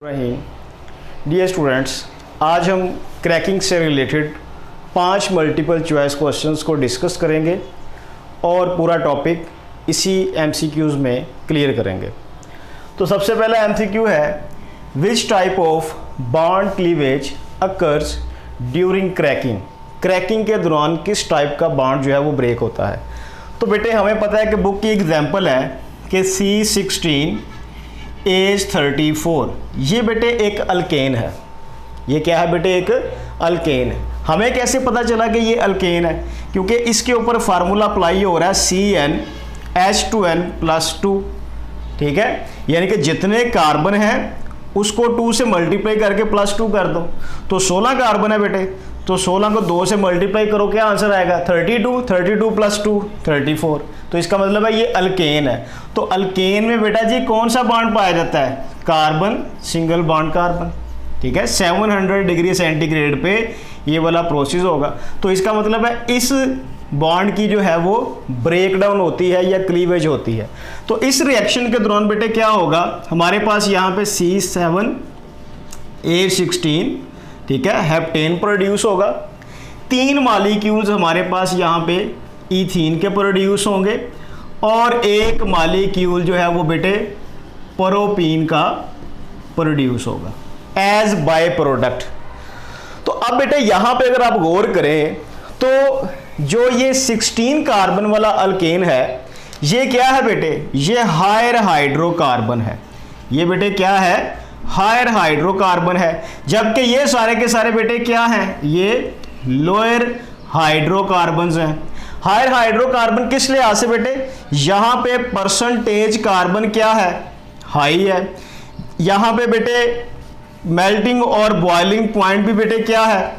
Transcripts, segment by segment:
रही dear students, आज हम क्रैकिंग से रिलेटेड 5 मल्टीपल चॉइस क्वेश्चंस को डिस्कस करेंगे और पूरा टॉपिक इसी एमसीक्यूज़ में क्लियर करेंगे। तो सबसे पहला एमसीक्यू है, which type of bond cleavage occurs during cracking. Cracking के दौरान किस टाइप का बॉन्ड जो है वो ब्रेक होता है। तो बेटे हमें पता है कि बुक की एग्जाम्पल है कि C16 एज 34, ये बेटे एक अल्केन है। ये क्या है बेटे? एक अल्केन है। हमें कैसे पता चला कि ये अल्केन है? क्योंकि इसके ऊपर फार्मूला अप्लाई हो रहा है CnH2n+2, ठीक है। यानी कि जितने कार्बन हैं उसको 2 से मल्टीप्लाई करके +2 कर दो। तो 16 कार्बन है बेटे, तो 16 को 2 से मल्टीप्लाई करो, क्या आंसर आएगा? 32, 32 + 2 34। तो इसका मतलब है ये अल्केन है। तो अल्केन में बेटा जी कौन सा बॉन्ड पाया जाता है? कार्बन, सिंगल बॉन्ड कार्बन, ठीक है। 700 डिग्री सेंटीग्रेड पे ये वाला प्रोसेस होगा। तो इसका मतलब है इस बॉन्ड की जो है वो ब्रेक डाउन होती है या क्लीवेज होती है। तो इस रिएक्शन के दौरान बेटे क्या होगा, हमारे पास यहाँ पे C7H16, ठीक है, हेप्टेन प्रोड्यूस होगा। 3 मॉलिक्यूल्स हमारे पास यहाँ पे ईथीन के प्रोड्यूस होंगे और 1 मॉलिक्यूल जो है वो बेटे प्रोपीन का प्रोड्यूस होगा एज बाय प्रोडक्ट। तो अब बेटे यहाँ पे अगर आप गौर करें तो जो ये 16 कार्बन वाला अल्केन है ये क्या है बेटे? ये हायर हाइड्रोकार्बन है। ये बेटे क्या है? हायर हाइड्रोकार्बन है। जबकि ये सारे के सारे बेटे क्या हैं? ये लोअर हाइड्रोकार्बन्स हैं। हायर हाइड्रोकार्बन किस लिहाज से बेटे? यहाँ पे परसेंटेज कार्बन क्या है? हाई है। यहाँ पे बेटे मेल्टिंग और बॉइलिंग पॉइंट भी बेटे क्या है?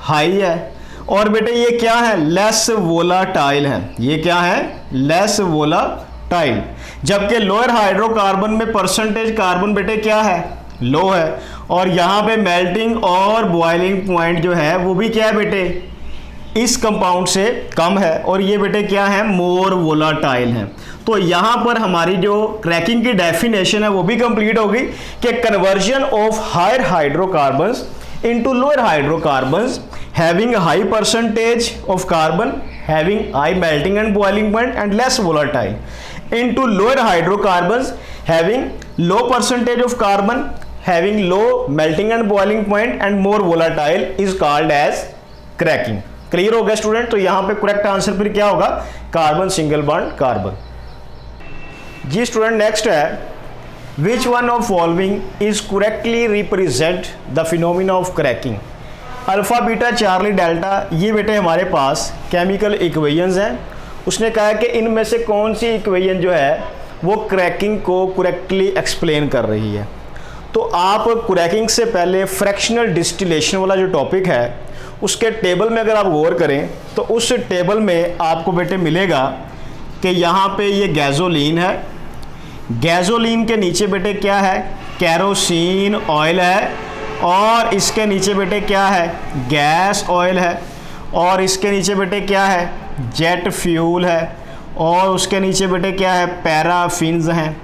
हाई है। और बेटे ये क्या है? लेस वोलाटाइल है। ये क्या है? Less volatile. जबकि लोअर हाइड्रोकार्बन में परसेंटेज कार्बन बेटे क्या है? लो है। और यहाँ पे मेल्टिंग और बॉइलिंग पॉइंट जो है वो भी क्या है बेटे? इस कंपाउंड से कम है। और ये बेटे क्या है? मोर वोलाटाइल है। तो यहाँ पर हमारी जो क्रैकिंग की डेफिनेशन है वो भी कंप्लीट होगी कि conversion of higher hydrocarbons into lower hydrocarbons having high percentage of carbon having high melting and boiling point and less volatile into lower hydrocarbons having low percentage of carbon having low melting and boiling point and more volatile is called as cracking. Clear हो गया student? तो यहाँ पे correct answer फिर क्या होगा? Carbon, single bond carbon. जी student, next है, which one of following is correctly represent the phenomena of cracking. Alpha, beta, Charlie, delta, ये बेटे हमारे पास केमिकल इक्वेशंस हैं। उसने कहा कि इनमें से कौन सी इक्वेशन जो है वो क्रैकिंग को करेक्टली एक्सप्लेन कर रही है। तो आप क्रैकिंग से पहले फ्रैक्शनल डिस्टिलेशन वाला जो टॉपिक है उसके टेबल में अगर आप गौर करें तो उस टेबल में आपको बेटे मिलेगा कि यहाँ पे ये गैसोलीन है। गैसोलीन के नीचे बेटे क्या है? कैरोसिन ऑयल है। और इसके नीचे बेटे क्या है? गैस ऑयल है। और इसके नीचे बेटे क्या है? जेट फ्यूल है। और उसके नीचे बेटे क्या है? पैराफिन्स हैं,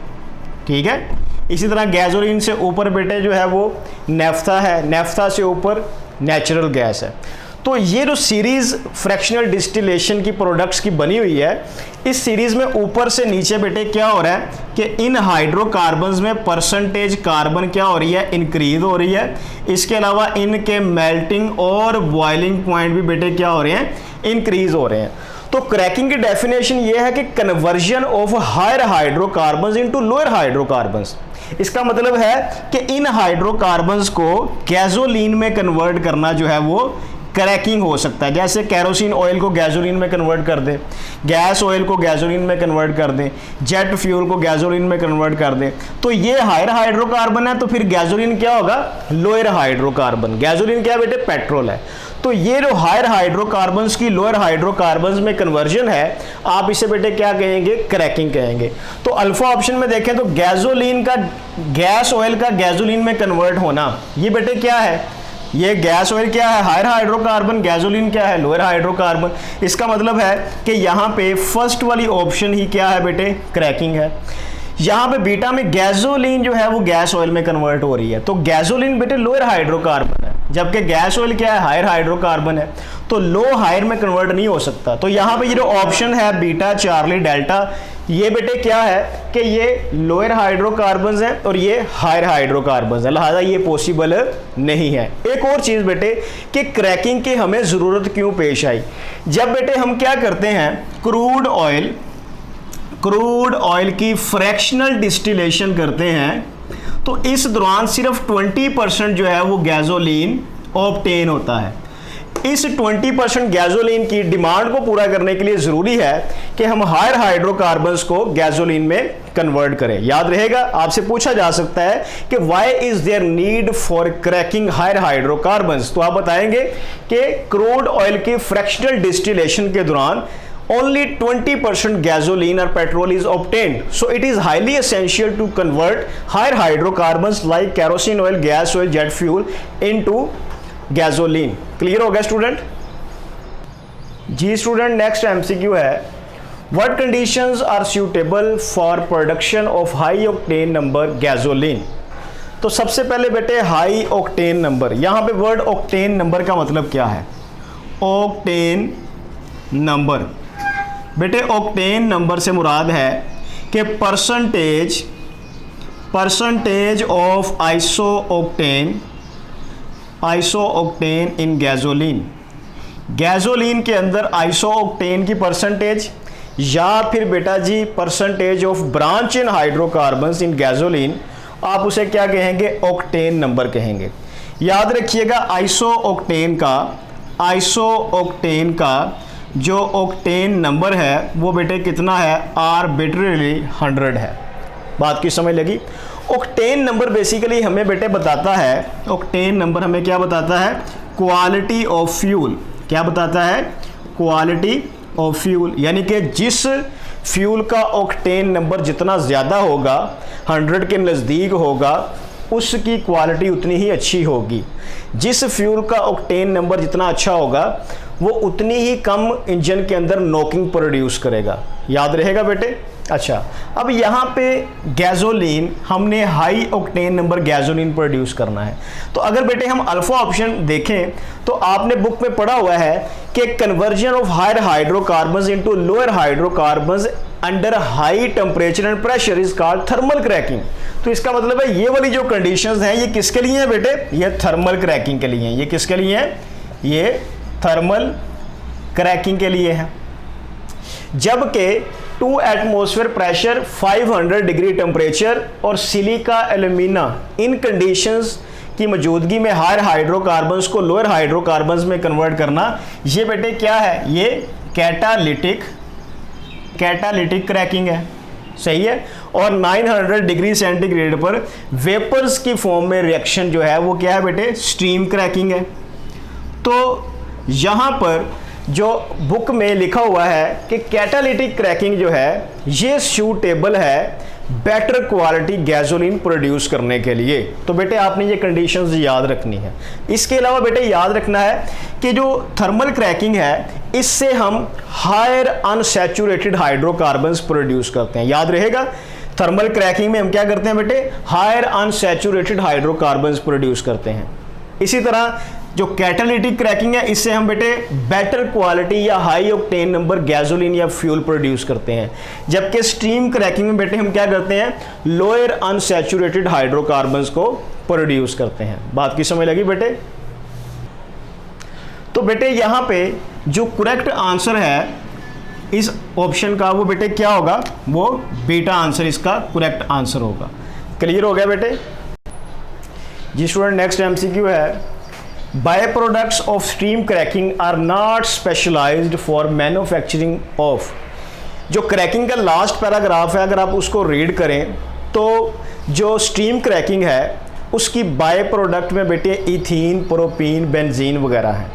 ठीक है। इसी तरह गैसोलीन से ऊपर बेटे जो है वो नेफ्था है। नेफ्था से ऊपर नेचुरल गैस है। तो ये जो सीरीज़ फ्रैक्शनल डिस्टिलेशन की प्रोडक्ट्स की बनी हुई है, इस सीरीज़ में ऊपर से नीचे बेटे क्या हो रहा है कि इन हाइड्रोकार्बन्स में परसेंटेज कार्बन क्या हो रही है? इंक्रीज हो रही है। इसके अलावा इनके मेल्टिंग और बॉइलिंग पॉइंट भी बेटे क्या हो रहे हैं? इंक्रीज हो रहे हैं। तो क्रैकिंग की डेफिनेशन ये है कि conversion of higher hydrocarbons into lower hydrocarbons. इसका मतलब है कि इन हाइड्रोकार्बन्स को गैसोलीन में कन्वर्ट करना जो है वो क्रैकिंग हो सकता है। जैसे कैरोसिन ऑयल को गैसोलीन में कन्वर्ट कर दे, गैस ऑयल को गैसोलीन में कन्वर्ट कर दे, जेट फ्यूल को गैसोलीन में कन्वर्ट कर दे। तो ये हायर हाइड्रोकार्बन है, तो फिर गैसोलीन क्या होगा? Lower hydrocarbon. गैसोलीन क्या है बेटे? पेट्रोल है। तो ये जो हायर हाइड्रोकार्बन्स की लोअर हाइड्रोकार्बन्स में कन्वर्जन है, आप इसे बेटे क्या कहेंगे? क्रैकिंग कहेंगे। तो अल्फा ऑप्शन में देखें तो गैसोलीन का, गैस ऑयल का गैसोलीन में कन्वर्ट होना, ये बेटे क्या है? ये गैस ऑयल क्या है? Higher hydrocarbon. गैसोलीन क्या है? Lower hydrocarbon. इसका मतलब है कि यहाँ पे फर्स्ट वाली ऑप्शन ही क्या है बेटे? क्रैकिंग है। यहाँ पे बीटा में गैसोलीन जो है वो गैस ऑयल में कन्वर्ट हो रही है, तो गैसोलीन बेटे लोअर हाइड्रोकार्बन है, जबकि गैस ऑयल क्या है, हायर हाइड्रोकार्बन है, तो लो हायर में कन्वर्ट नहीं हो सकता। तो यहाँ पे ये जो ऑप्शन है बीटा चार्ली डेल्टा, ये बेटे क्या है कि ये लोअर हाइड्रोकार्बन है और ये हायर हाइड्रोकार्बन है, लिहाजा ये पॉसिबल नहीं है। एक और चीज़ बेटे कि क्रैकिंग की हमें ज़रूरत क्यों पेश आई, जब बेटे हम क्या करते हैं क्रूड ऑयल की फ्रैक्शनल डिस्टिलेशन करते हैं, तो इस दौरान सिर्फ 20% जो है वो गैसोलीन ऑब्टेन होता है। इस 20% गैसोलीन की डिमांड को पूरा करने के लिए ज़रूरी है कि हम हायर हाइड्रोकार्बन्स को गैसोलीन में कन्वर्ट करें। याद रहेगा, आपसे पूछा जा सकता है कि why is there need for cracking higher hydrocarbons, तो आप बताएंगे कि क्रूड ऑयल की फ्रैक्शनल डिस्टिलेशन के दौरान only 20% gasoline or petrol is obtained, so it is highly essential to convert higher hydrocarbons like kerosene oil, gas oil, jet fuel into gasoline। Clear हो गया student जी। Student next MCQ है, what conditions are suitable for production of high octane number gasoline। तो सबसे पहले बेटे high octane number, यहाँ पे word octane number का मतलब क्या है, ऑक्टेन नंबर बेटे ऑक्टेन नंबर से मुराद है कि percentage of iso octane in gasoline के अंदर आइसो ऑक्टेन की परसेंटेज, या फिर बेटा जी percentage of branch in hydrocarbons in gasoline, आप उसे क्या कहेंगे, ऑक्टेन नंबर कहेंगे। याद रखिएगा आइसो ऑक्टेन का जो ऑक्टेन नंबर है वो बेटे कितना है, आर्बिट्रेरी 100 है। बात की समझ लगी। ऑक्टेन नंबर बेसिकली हमें बेटे बताता है, ऑक्टेन नंबर हमें क्या बताता है, क्वालिटी ऑफ फ्यूल। क्या बताता है, क्वालिटी ऑफ फ्यूल, यानी कि जिस फ्यूल का ऑक्टेन नंबर जितना ज़्यादा होगा, 100 के नज़दीक होगा, उसकी क्वालिटी उतनी ही अच्छी होगी। जिस फ्यूल का ऑक्टेन नंबर जितना अच्छा होगा वो उतनी ही कम इंजन के अंदर नॉकिंग प्रोड्यूस करेगा। याद रहेगा बेटे। अच्छा, अब यहाँ पे गैसोलीन, हमने high octane number gasoline produce करना है, तो अगर बेटे हम अल्फा ऑप्शन देखें तो आपने बुक में पढ़ा हुआ है कि conversion of higher hydrocarbons into lower hydrocarbons under high temperature and pressure is called thermal cracking. तो इसका मतलब है ये वाली जो कंडीशंस हैं ये किसके लिए हैं बेटे, ये थर्मल क्रैकिंग के लिए हैं। ये किसके लिए हैं, ये थर्मल क्रैकिंग के लिए है। जबकि 2 एटमॉस्फेयर प्रेशर, 500 डिग्री टेम्परेचर और सिलिका एल्यूमिना, इन कंडीशंस की मौजूदगी में हायर हाइड्रोकार्बन्स को लोअर हाइड्रोकार्बन्स में कन्वर्ट करना, ये बेटे क्या है, ये कैटालिटिक क्रैकिंग है। सही है। और 900 डिग्री सेंटीग्रेड पर वेपर्स की फॉर्म में रिएक्शन जो है वो क्या है बेटे, स्ट्रीम क्रैकिंग है। तो यहाँ पर जो बुक में लिखा हुआ है कि कैटालिटिक क्रैकिंग जो है ये सूटेबल है बेटर क्वालिटी गैसोलीन प्रोड्यूस करने के लिए। तो बेटे आपने ये कंडीशंस याद रखनी है। इसके अलावा बेटे याद रखना है कि जो थर्मल क्रैकिंग है इससे हम हायर अनसैचुरेटेड हाइड्रोकार्बन्स प्रोड्यूस करते हैं। याद रहेगा, थर्मल क्रैकिंग में हम क्या करते हैं बेटे, हायर अनसैचुरेटेड हाइड्रोकार्बन्स प्रोड्यूस करते हैं। इसी तरह जो कैटालिटिक क्रैकिंग है इससे हम बेटे बेटर क्वालिटी या हाई ऑक्टेन नंबर गैसोलीन या फ्यूल प्रोड्यूस करते हैं। जबकि स्ट्रीम क्रैकिंग में बेटे हम क्या करते हैं, लोअर अनसैचुरेटेड हाइड्रोकार्बन्स को प्रोड्यूस करते हैं। बात की समझ लगी बेटे। तो बेटे यहाँ पे जो करेक्ट आंसर है इस ऑप्शन का वो बेटे क्या होगा, वो बीटा आंसर इसका करेक्ट आंसर होगा। क्लियर हो गया बेटे जी। स्टूडेंट नेक्स्ट एमसीक्यू है, by products of stream cracking are not specialized for manufacturing of. जो क्रैकिंग का लास्ट पैराग्राफ है अगर आप उसको रीड करें तो जो स्ट्रीम क्रैकिंग है उसकी बाय प्रोडक्ट में बेटे इथीन, प्रोपीन, बेंजीन वगैरह हैं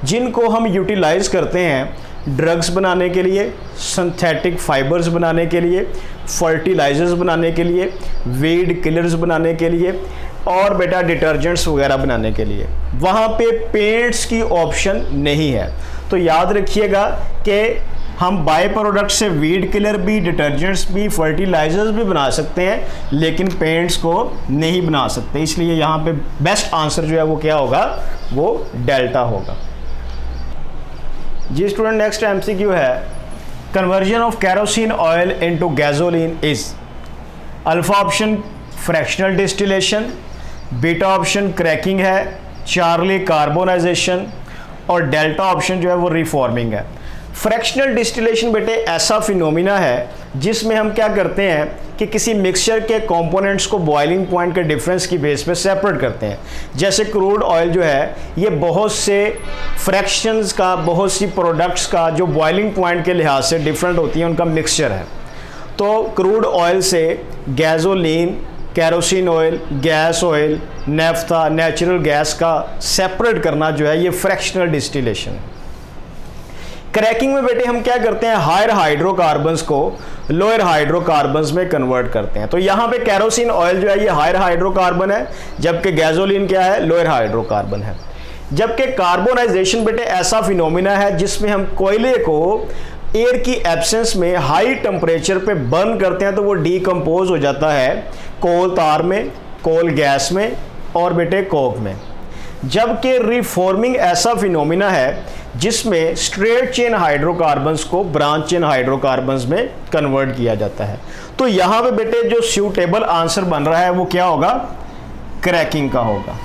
जिनको हम यूटिलाइज करते हैं ड्रग्स बनाने के लिए, सिंथेटिक फाइबर्स बनाने के लिए, फर्टिलाइजर्स बनाने के लिए, वीड किलर्स बनाने के लिए और बेटा डिटर्जेंट्स वगैरह बनाने के लिए। वहाँ पे पेंट्स की ऑप्शन नहीं है। तो याद रखिएगा कि हम बाय प्रोडक्ट से वीड किलर भी, डिटर्जेंट्स भी, फर्टिलाइजर्स भी बना सकते हैं, लेकिन पेंट्स को नहीं बना सकते। इसलिए यहाँ पे बेस्ट आंसर जो है वो क्या होगा, वो डेल्टा होगा। जी स्टूडेंट, नेक्स्ट एमसीक्यू है, conversion of kerosene oil into gasoline is alpha option fractional distillation, beta option cracking है, चार्ली कार्बोनाइजेशन और डेल्टा ऑप्शन जो है वो रिफॉर्मिंग है। फ्रैक्शनल डिस्टिलेशन बेटे ऐसा फिनोमिना है जिसमें हम क्या करते हैं कि किसी मिक्सचर के कंपोनेंट्स को बॉइलिंग पॉइंट के डिफरेंस की बेस पे सेपरेट करते हैं। जैसे क्रूड ऑयल जो है ये बहुत से फ्रैक्शंस का, बहुत सी प्रोडक्ट्स का जो बॉइलिंग पॉइंट के लिहाज से डिफरेंट होती हैं उनका मिक्सचर है। तो क्रूड ऑयल से gasoline, kerosene oil, gas oil, naphtha, natural gas का सेपरेट करना जो है ये फ्रैक्शनल डिस्टिलेशन है। क्रैकिंग में बेटे हम क्या करते हैं, हायर हाइड्रोकार्बन्स को लोअर हाइड्रोकार्बन्स में कन्वर्ट करते हैं। तो यहाँ पे कैरोसिन ऑयल जो है ये हायर हाइड्रोकार्बन है, जबकि गैसोलीन क्या है, लोअर हाइड्रोकार्बन है। जबकि कार्बोनाइजेशन बेटे ऐसा फिनोमिना है जिसमें हम कोयले को एयर की एब्सेंस में हाई टेम्परेचर पे बर्न करते हैं तो वो डीकम्पोज हो जाता है कोल तार में, कोल गैस में और बेटे कोक में। जबकि रिफॉर्मिंग ऐसा फिनोमिना है जिसमें स्ट्रेट चेन हाइड्रोकार्बन्स को ब्रांच चेन हाइड्रोकार्बन्स में कन्वर्ट किया जाता है। तो यहाँ पे बेटे जो सूटेबल आंसर बन रहा है वो क्या होगा, क्रैकिंग का होगा।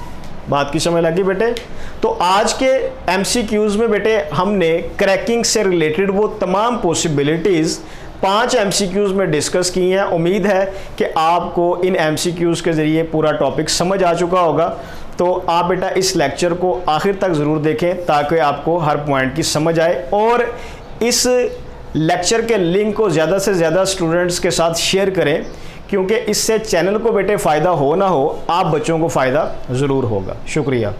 बात की समझ लगी बेटे? तो आज के एमसीक्यूज में बेटे हमने क्रैकिंग से रिलेटेड वो तमाम पॉसिबिलिटीज़ 5 एमसीक्यूज में डिस्कस की हैं। उम्मीद है कि आपको इन एमसीक्यूज के ज़रिए पूरा टॉपिक समझ आ चुका होगा। तो आप बेटा इस लेक्चर को आखिर तक ज़रूर देखें ताकि आपको हर पॉइंट की समझ आए, और इस लेक्चर के लिंक को ज़्यादा से ज़्यादा स्टूडेंट्स के साथ शेयर करें, क्योंकि इससे चैनल को बेटे फ़ायदा हो ना हो, आप बच्चों को फ़ायदा ज़रूर होगा। शुक्रिया।